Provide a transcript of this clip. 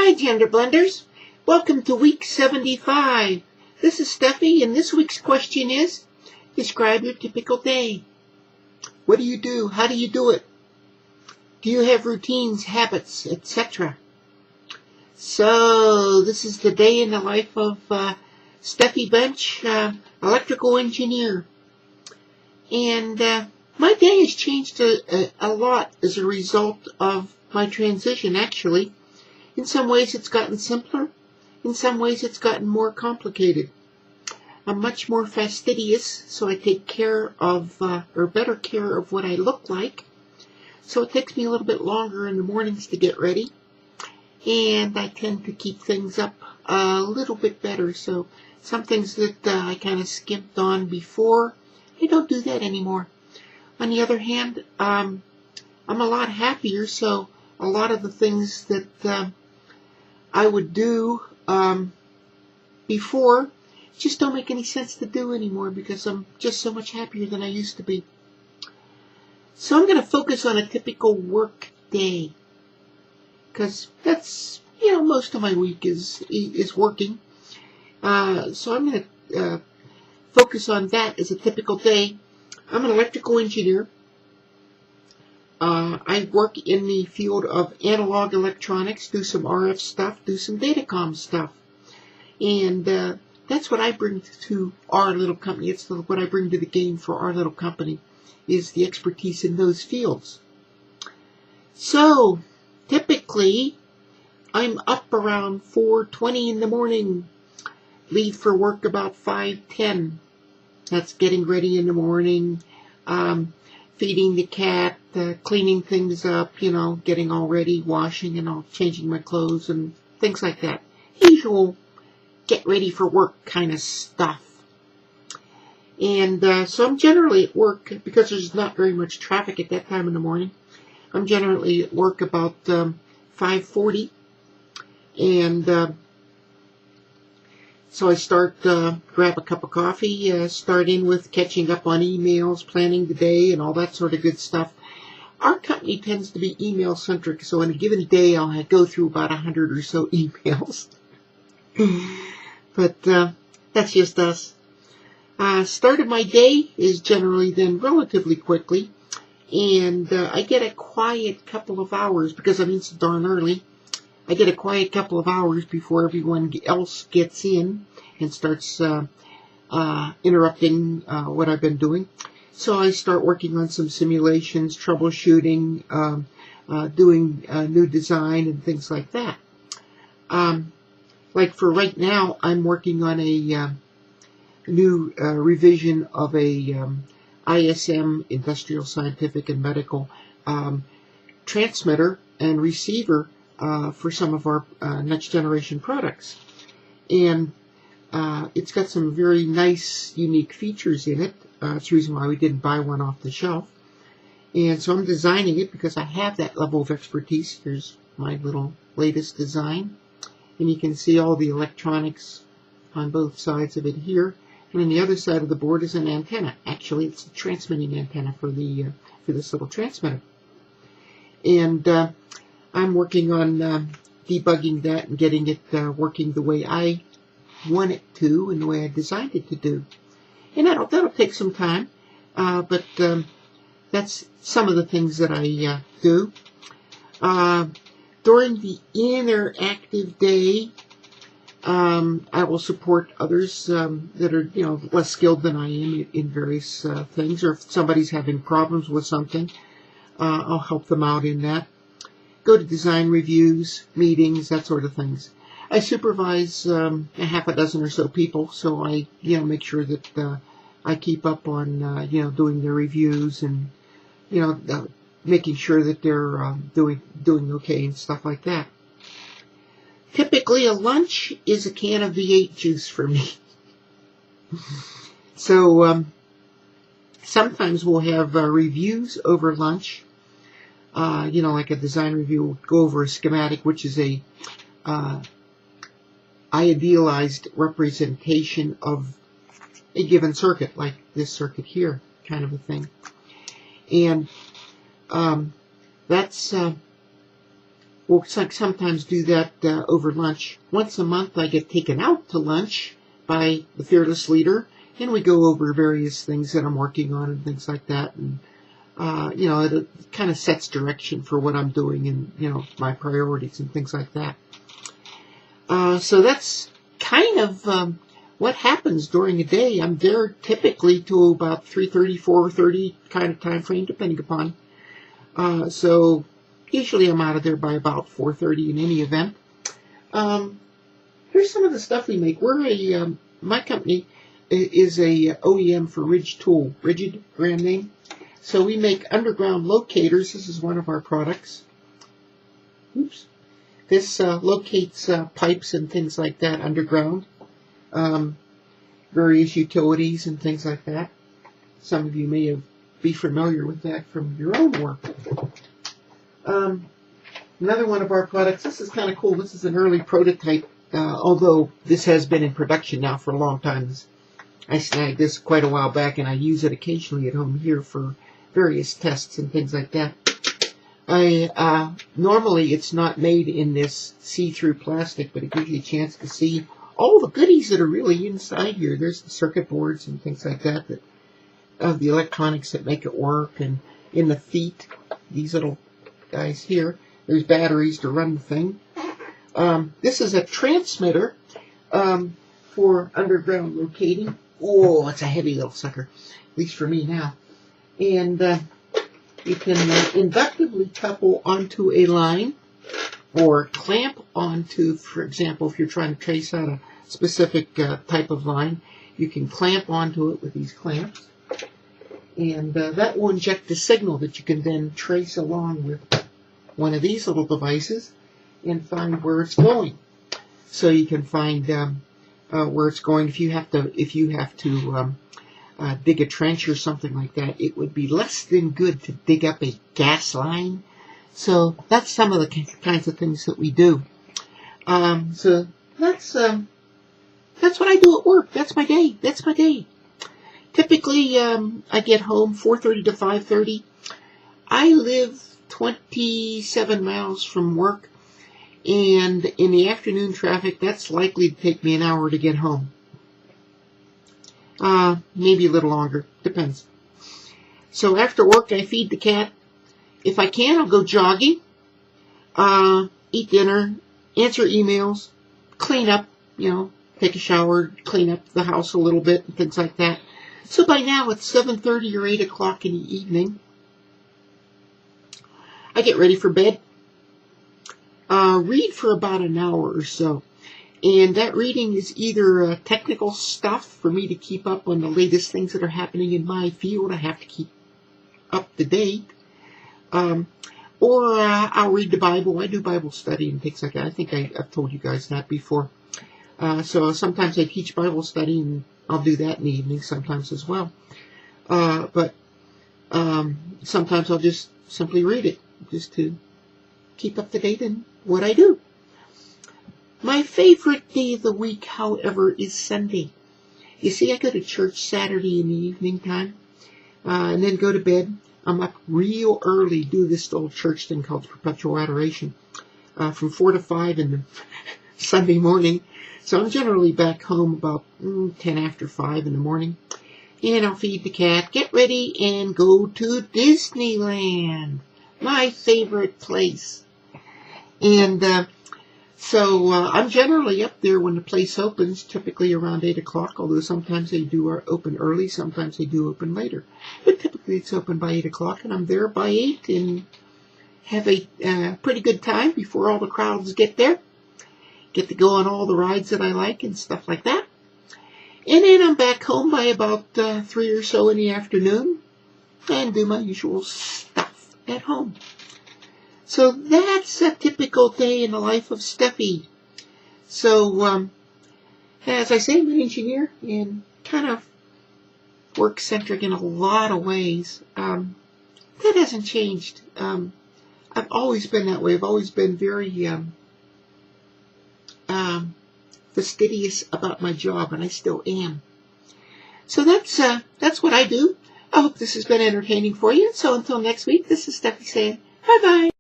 Hi, GenderBlenders. Welcome to week 75. This is Steffi, and this week's question is, describe your typical day. What do you do? How do you do it? Do you have routines, habits, etc.? So, this is the day in the life of Steffi Bench, electrical engineer. And my day has changed a lot as a result of my transition, actually. In some ways it's gotten simpler. In some ways it's gotten more complicated. I'm much more fastidious, so I take care of, or better care of what I look like. So it takes me a little bit longer in the mornings to get ready. And I tend to keep things up a little bit better. So some things that I kind of skimped on before, I don't do that anymore. On the other hand, I'm a lot happier, so a lot of the things that I would do before just don't make any sense to do anymore because I'm just so much happier than I used to be. So I'm going to focus on a typical work day because that's, most of my week is working. So I'm going to focus on that as a typical day. I'm an electrical engineer. I work in the field of analog electronics, do some RF stuff, do some datacom stuff. And that's what I bring to our little company. It's what I bring to the game for our little company, is the expertise in those fields. So, typically, I'm up around 4:20 in the morning, leave for work about 5:10. That's getting ready in the morning, feeding the cat, cleaning things up, getting all ready, washing and all, changing my clothes and things like that. Usual get ready for work kind of stuff. And so I'm generally at work, because there's not very much traffic at that time in the morning, I'm generally at work about 5:40. And so I start, grab a cup of coffee, start in with catching up on emails, planning the day, and all that sort of good stuff. Our company tends to be email-centric, so in a given day I'll go through about 100 or so emails. But that's just us. Start of my day is generally then relatively quickly, and I get a quiet couple of hours, because I'm in so darn early. I get a quiet couple of hours before everyone else gets in and starts interrupting what I've been doing. So I start working on some simulations, troubleshooting, doing new design and things like that. Like for right now, I'm working on a new revision of a ISM, Industrial, Scientific, and Medical transmitter and receiver for some of our next generation products. And it's got some very nice, unique features in it. It's the reason why we didn't buy one off the shelf. And so I'm designing it because I have that level of expertise. Here's my little latest design. And you can see all the electronics on both sides of it here. And on the other side of the board is an antenna. Actually, it's a transmitting antenna for this little transmitter. And I'm working on debugging that and getting it working the way I want it to and the way I designed it to do. And that'll take some time, but that's some of the things that I do. During the interactive day, I will support others that are less skilled than I am in various things, or if somebody's having problems with something, I'll help them out in that. Go to design reviews, meetings, that sort of things. I supervise a half a dozen or so people, so I make sure that I keep up on doing their reviews and making sure that they're doing okay and stuff like that. Typically, a lunch is a can of V8 juice for me. So sometimes we'll have reviews over lunch. Like a design review, we'll go over a schematic, which is a idealized representation of a given circuit, like this circuit here, kind of a thing. And that's we'll sometimes do that over lunch. Once a month I get taken out to lunch by the Fearless Leader, and we go over various things that I'm working on and things like that. And, it kind of sets direction for what I'm doing and, my priorities and things like that. So that's kind of what happens during a day. I'm there typically till about 3:30, 4:30 kind of time frame, depending upon. So usually I'm out of there by about 4:30 in any event. Here's some of the stuff we make. My company is a OEM for Rigid brand name. So we make underground locators. This is one of our products. Oops. This locates pipes and things like that underground. Various utilities and things like that. Some of you may be familiar with that from your own work. Another one of our products, this is kind of cool. This is an early prototype, although this has been in production now for a long time. I snagged this quite a while back, and I use it occasionally at home here for various tests and things like that. Normally it's not made in this see-through plastic, but it gives you a chance to see all the goodies that are really inside here. There's the circuit boards and things like that, of the electronics that make it work. And in the feet, these little guys here, there's batteries to run the thing. This is a transmitter for underground locating. Oh, it's a heavy little sucker, at least for me now. And you can inductively couple onto a line or clamp onto, for example, if you're trying to trace out a specific type of line, you can clamp onto it with these clamps. And that will inject a signal that you can then trace along with one of these little devices and find where it's going. So you can find where it's going. If you have to dig a trench or something like that, it would be less than good to dig up a gas line. So that's some of the kinds of things that we do. So that's what I do at work. That's my day. Typically, I get home 4:30 to 5:30. I live 27 miles from work, and in the afternoon traffic, that's likely to take me an hour to get home. Maybe a little longer, depends. So after work, I feed the cat. If I can, I'll go jogging, eat dinner, answer emails, clean up, take a shower, clean up the house a little bit, and things like that. So by now it's 7:30 or 8 o'clock in the evening. I get ready for bed, read for about an hour or so. And that reading is either technical stuff for me to keep up on the latest things that are happening in my field. I have to keep up to date. Or I'll read the Bible. I do Bible study and things like that. I think I've told you guys that before. So sometimes I teach Bible study, and I'll do that in the evening sometimes as well. But sometimes I'll just simply read it, just to keep up to date in what I do. My favorite day of the week, however, is Sunday. You see, I go to church Saturday in the evening time, and then go to bed. I'm up real early, do this little church thing called Perpetual Adoration, from 4 to 5 in the Sunday morning. So I'm generally back home about 10 after 5 in the morning. And I'll feed the cat, get ready, and go to Disneyland, my favorite place. And so I'm generally up there when the place opens, typically around 8 o'clock, although sometimes they do open early, sometimes they do open later. But typically it's open by 8 o'clock, and I'm there by 8 and have a pretty good time before all the crowds get there. Get to go on all the rides that I like and stuff like that. And then I'm back home by about 3 or so in the afternoon and do my usual stuff at home. So that's a typical day in the life of Steffi. So, as I say, I'm an engineer and kind of work-centric in a lot of ways. That hasn't changed. I've always been that way. I've always been very fastidious about my job, and I still am. So that's what I do. I hope this has been entertaining for you. So until next week, this is Steffi saying bye-bye.